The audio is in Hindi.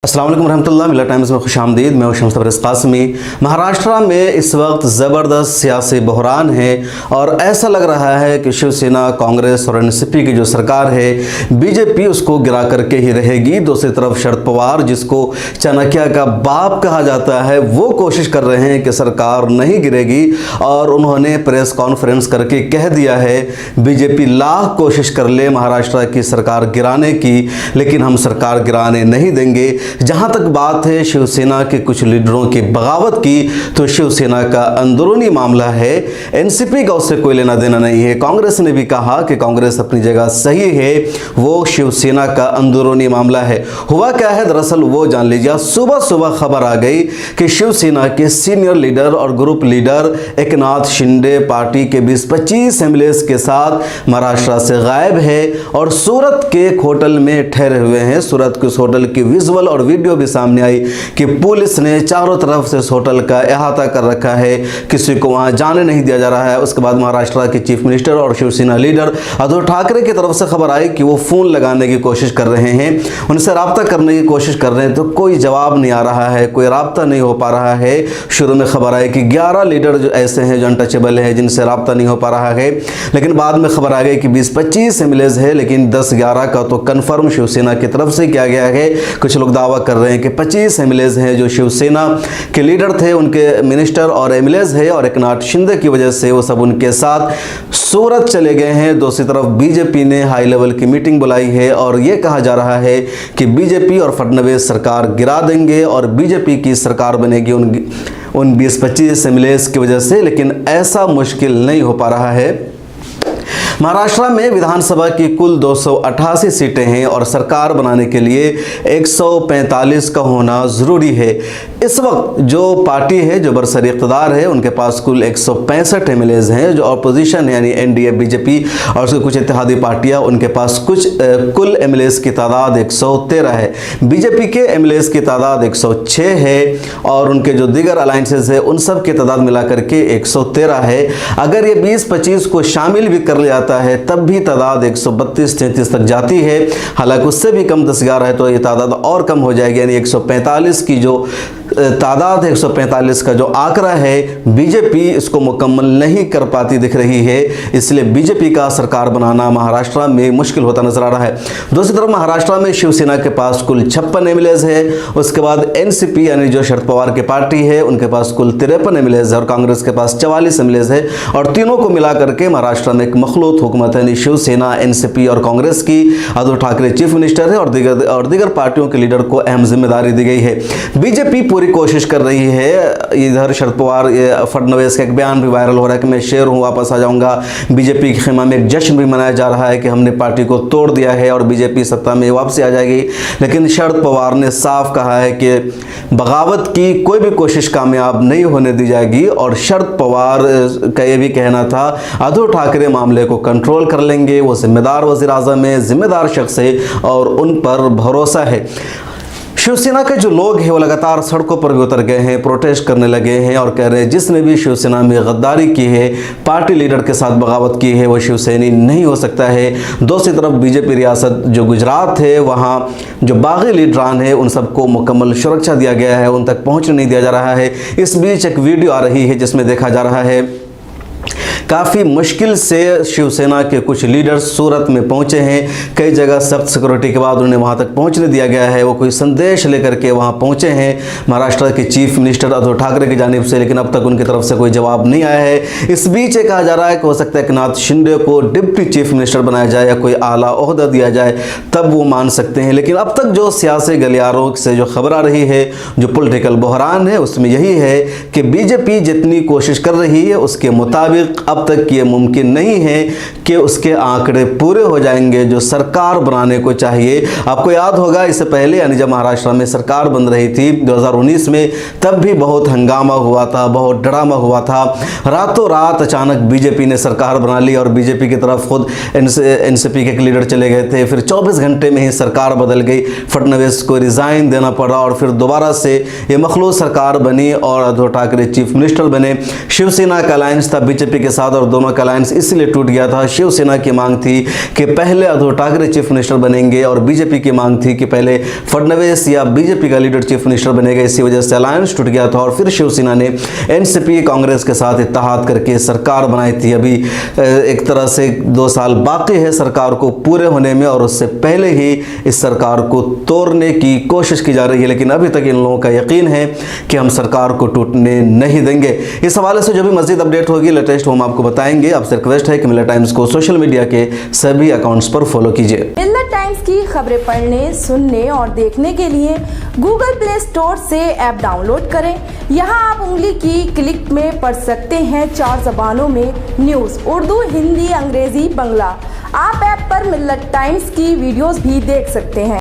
अस्सलाम वालेकुम रहमतुल्लाह। मिला टाइम्स में खुशामदीद। मैं हूं शम्स तबरेज़ कासमी। महाराष्ट्र में इस वक्त ज़बरदस्त सियासी बहरान है और ऐसा लग रहा है कि शिवसेना, कांग्रेस और एनसीपी की जो सरकार है, बीजेपी उसको गिरा करके ही रहेगी। दूसरी तरफ शरद पवार, जिसको चाणक्य का बाप कहा जाता है, वो कोशिश कर रहे हैं कि सरकार नहीं गिरेगी और उन्होंने प्रेस कॉन्फ्रेंस करके कह दिया है बीजेपी लाख कोशिश कर ले महाराष्ट्र की सरकार गिराने की, लेकिन हम सरकार गिराने नहीं देंगे। जहां तक बात है शिवसेना के कुछ लीडरों की बगावत की, तो शिवसेना का अंदरूनी मामला है, एनसीपी का उससे कोई लेना देना नहीं है। कांग्रेस ने भी कहा कि कांग्रेस अपनी जगह सही है, वो शिवसेना का अंदरूनी मामला है। हुआ क्या है दरअसल वो जान लीजिए। सुबह सुबह खबर आ गई कि शिवसेना के सीनियर लीडर और group leader Eknath Shinde party के 20-25 एमएलए के साथ महाराष्ट्र से गायब है और सूरत के एक होटल में ठहरे हुए हैं। सूरत के उस होटल की विजुअल और वीडियो भी सामने आई कि पुलिस ने चारों तरफ से इस होटल का अहाता कर रखा है, किसी को वहां जाने नहीं दिया जा रहा है। उसके बाद महाराष्ट्र के चीफ मिनिस्टर और शिवसेना लीडर उद्धव ठाकरे की तरफ से खबर आई कि वो फोन लगाने की कोशिश कर रहे हैं, उनसे राब्ता करने की कोशिश कर रहे हैं, तो कोई जवाब नहीं आ रहा है, कोई राब्ता नहीं हो पा रहा है। शुरू में खबर आई कि 11 लीडर जो ऐसे हैं जो अनटचेबल है, जिनसे राब्ता नहीं हो पा रहा है, लेकिन बाद में खबर आ गई कि 20-25 एमएलए है, लेकिन 10-11 का तो कन्फर्म शिवसेना की तरफ से किया गया है। कुछ लोग दावा कर रहे हैं कि 25 एमएलए हैं जो शिवसेना के लीडर थे, उनके मिनिस्टर और एमएलए है, और एकनाथ शिंदे की वजह से वो सब उनके साथ सूरत चले गए हैं। दूसरी तरफ बीजेपी ने हाई लेवल की मीटिंग बुलाई है और ये कहा जा रहा है कि बीजेपी और फडणवीस सरकार गिरा देंगे और बीजेपी की सरकार बनेगी उन 20-25 एमएलए की वजह से, लेकिन ऐसा मुश्किल नहीं हो पा रहा है। महाराष्ट्र में विधानसभा की कुल 288 सीटें हैं और सरकार बनाने के लिए 145 का होना ज़रूरी है। इस वक्त जो पार्टी है, जो बरसरी इक़्तिदार है, उनके पास कुल 165 एमएलए हैं। जो अपोजिशन है यानी एनडीए, बीजेपी और उसके कुछ इत्तेहादी पार्टियां, उनके पास कुल एमएलए की तादाद 113 है। बीजेपी के एमएलए की तादाद 106 है और उनके जो दीगर अलायंसेस है उन सब की तादाद मिला करके 113 है। अगर ये 20-25 को शामिल भी कर लिया है तब भी तादाद 132-33 तक जाती है। हालांकि उससे भी कम 10-11 है तो ये तादाद और कम हो जाएगी, यानी 145 की जो तादाद है, 145 का जो आंकड़ा है, बीजेपी इसको मुकम्मल नहीं कर पाती दिख रही है। इसलिए बीजेपी का सरकार बनाना महाराष्ट्र में मुश्किल होता नजर आ रहा है। दूसरी तरफ महाराष्ट्र में शिवसेना के पास कुल 56 एमएलए है। उसके बाद एनसीपी यानी जो शरद पवार की पार्टी है, उनके पास कुल 53 एमएलए है और कांग्रेस के पास 44 एमएलए है। और तीनों को मिलाकर के महाराष्ट्र में एक मखलूत हुकूमत है, शिवसेना, एनसीपी और कांग्रेस की। उद्धव ठाकरे चीफ मिनिस्टर है और दीगर पार्टियों के लीडर को अहम जिम्मेदारी दी गई है। बीजेपी पूरी कोशिश कर रही है। इधर शरद पवार, फडणवीस का एक बयान भी वायरल हो रहा है कि मैं शेर हूं, वापस आ जाऊंगा। बीजेपी के खेमा में एक जश्न भी मनाया जा रहा है कि हमने पार्टी को तोड़ दिया है और बीजेपी सत्ता में वापसी आ जाएगी। लेकिन शरद पवार ने साफ कहा है कि बगावत की कोई भी कोशिश कामयाब नहीं होने दी जाएगी और शरद पवार का यह भी कहना था उद्धव ठाकरे मामले को कंट्रोल कर लेंगे, वो जिम्मेदार वज़ीर आज़म है, जिम्मेदार शख्स है और उन पर भरोसा है। शिवसेना के जो लोग हैं वो लगातार सड़कों पर भी उतर गए हैं, प्रोटेस्ट करने लगे हैं और कह रहे हैं जिसने भी शिवसेना में गद्दारी की है, पार्टी लीडर के साथ बगावत की है, वो शिवसैनी नहीं हो सकता है। दूसरी तरफ बीजेपी रियासत जो गुजरात है, वहाँ जो बागी लीडरान है उन सबको मुकम्मल सुरक्षा दिया गया है, उन तक पहुँचने नहीं दिया जा रहा है। इस बीच एक वीडियो आ रही है जिसमें देखा जा रहा है काफ़ी मुश्किल से शिवसेना के कुछ लीडर्स सूरत में पहुंचे हैं। कई जगह सख्त सिक्योरिटी के बाद उन्हें वहां तक पहुंचने दिया गया है। वो कोई संदेश लेकर के वहां पहुंचे हैं महाराष्ट्र के चीफ मिनिस्टर उद्धव ठाकरे की जानिब से, लेकिन अब तक उनकी तरफ से कोई जवाब नहीं आया है। इस बीच ये कहा जा रहा है कि हो सकता है एकनाथ शिंदे को डिप्टी चीफ मिनिस्टर बनाया जाए या कोई आला ओहदा दिया जाए, तब वो मान सकते हैं। लेकिन अब तक जो सियासी गलियारों से जो खबर आ रही है, जो पॉलिटिकल बहरान है, उसमें यही है कि बीजेपी जितनी कोशिश कर रही है उसके मुताबिक अब तक ये मुमकिन नहीं है कि उसके आंकड़े पूरे हो जाएंगे जो सरकार बनाने को चाहिए। आपको याद होगा इससे पहले यानी जब महाराष्ट्र में सरकार बन रही थी 2019 में, तब भी बहुत हंगामा हुआ था, बहुत ड्रामा हुआ था। रातों रात अचानक बीजेपी ने सरकार बना ली और बीजेपी की तरफ खुद एनसीपी के लीडर चले गए थे। फिर 24 घंटे में ही सरकार बदल गई, फडणवीस को रिजाइन देना पड़ा और फिर दोबारा से ये मखलूत सरकार बनी और उद्धव ठाकरे चीफ मिनिस्टर बने। शिवसेना का अलायंस था बीजेपी के साथ और दोनों का अलायंस इसलिए टूट गया था। शिवसेना की मांग थी कि पहले उद्धव ठाकरे चीफ मिनिस्टर बनेंगे और बीजेपी की मांग थी कि पहले फडणवीस या बीजेपी का लीडर चीफ मिनिस्टर बनेगा। इसी वजह से अलायंस टूट गया था और फिर शिवसेना ने एनसीपी कांग्रेस के साथ इत्तेहाद करके सरकार बनाई थी। अभी एक तरह से 2 साल बाकी है सरकार को पूरे होने में और उससे पहले ही इस सरकार को तोड़ने की कोशिश की जा रही है, लेकिन अभी तक इन लोगों का यकीन है कि हम सरकार को टूटने नहीं देंगे। इस हवाले से जो भी मज़ीद अपडेट होगी लेटेस्ट हम आपको बताएंगे। आपसे रिक्वेस्ट है कि मिल्लत टाइम्स को सोशल मीडिया के सभी अकाउंट्स पर फॉलो कीजिए। मिल्लत टाइम्स की खबरें पढ़ने, सुनने और देखने के लिए गूगल प्ले स्टोर से ऐप डाउनलोड करें। यहाँ आप उंगली की क्लिक में पढ़ सकते हैं 4 ज़बानों में न्यूज़, उर्दू, हिंदी, अंग्रेजी, बंगला। आप ऐप पर मिल्लत टाइम्स की वीडियोस भी देख सकते हैं।